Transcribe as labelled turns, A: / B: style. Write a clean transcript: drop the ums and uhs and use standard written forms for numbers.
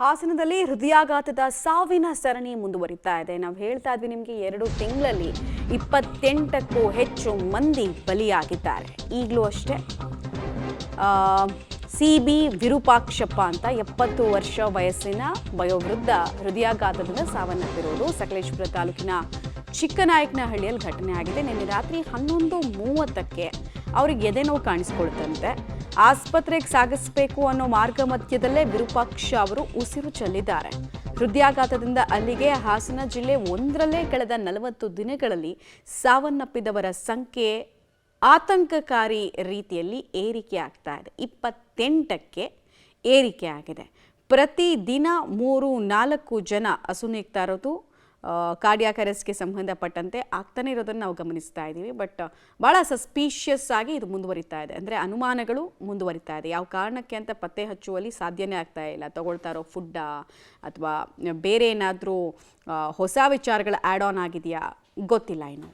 A: ಹಾಸನದಲ್ಲಿ ಹೃದಯಾಘಾತದ ಸಾವಿನ ಸರಣಿ ಮುಂದುವರಿತಾ ಇದೆ. ನಾವು ಹೇಳ್ತಾ ಇದ್ವಿ ನಿಮಗೆ 2 ತಿಂಗಳಲ್ಲಿ 28ಕ್ಕೂ ಹೆಚ್ಚು ಮಂದಿ ಬಲಿಯಾಗಿದ್ದಾರೆ. ಈಗಲೂ ಅಷ್ಟೇ ಸಿಬಿ ವಿರೂಪಾಕ್ಷಪ್ಪ ಅಂತ 70 ವರ್ಷ ವಯಸ್ಸಿನ ವಯೋವೃದ್ಧ ಹೃದಯಾಘಾತದಿಂದ ಸಾವನ್ನಪ್ಪಿರುವುದು ಸಕಲೇಶಪುರ ತಾಲೂಕಿನ ಚಿಕ್ಕನಾಯಕನಹಳ್ಳಿಯಲ್ಲಿ ಘಟನೆ ಆಗಿದೆ. ನಿನ್ನೆ ರಾತ್ರಿ 11:30ಕ್ಕೆ ಅವರಿಗೆ ಎದೆನೋವು ಕಾಣಿಸಿಕೊಳ್ತಂತೆ. ಆಸ್ಪತ್ರೆಗೆ ಸಾಗಿಸಬೇಕು ಅನ್ನೋ ಮಾರ್ಗ ಮಧ್ಯದಲ್ಲೇ ವಿರೂಪಾಕ್ಷ ಅವರು ಉಸಿರು ಚೆಲ್ಲಿದ್ದಾರೆ. ಹೃದಯಾಘಾತದಿಂದ ಅಲ್ಲಿಗೆ ಹಾಸನ ಜಿಲ್ಲೆ ಒಂದರಲ್ಲೇ ಕಳೆದ 40 ದಿನಗಳಲ್ಲಿ ಸಾವನ್ನಪ್ಪಿದವರ ಸಂಖ್ಯೆ ಆತಂಕಕಾರಿ ರೀತಿಯಲ್ಲಿ ಏರಿಕೆ ಆಗ್ತಾ ಇದೆ. 28ಕ್ಕೆ ಏರಿಕೆ ಆಗಿದೆ. ಪ್ರತಿದಿನ 3-4 ಜನ ಅಸುನೀಗ್ತಾ ಇರೋದು ಕಾರ್ಡಿಯಾಕ್ ಅರೆಸ್ಟ್ಗೆ ಸಂಬಂಧಪಟ್ಟಂತೆ ಆಗ್ತಾನೆ ಇರೋದನ್ನು ನಾವು ಗಮನಿಸ್ತಾ ಇದ್ದೀವಿ. ಬಟ್ ಭಾಳ ಸಸ್ಪೀಷಿಯಸ್ ಆಗಿ ಇದು ಮುಂದುವರಿತಾ ಇದೆ. ಅಂದರೆ ಅನುಮಾನಗಳು ಮುಂದುವರಿತಾ ಇದೆ. ಯಾವ ಕಾರಣಕ್ಕೆ ಅಂತ ಪತ್ತೆ ಹಚ್ಚುವಲ್ಲಿ ಸಾಧ್ಯನೇ ಆಗ್ತಾ ಇಲ್ಲ. ತಗೊಳ್ತಾ ಇರೋ ಫುಡ್ಡಾ ಅಥವಾ ಬೇರೆ ಏನಾದರೂ ಹೊಸ ವಿಚಾರಗಳು ಆ್ಯಡ್ ಆನ್ ಆಗಿದೆಯಾ ಗೊತ್ತಿಲ್ಲ ಇನ್ನು.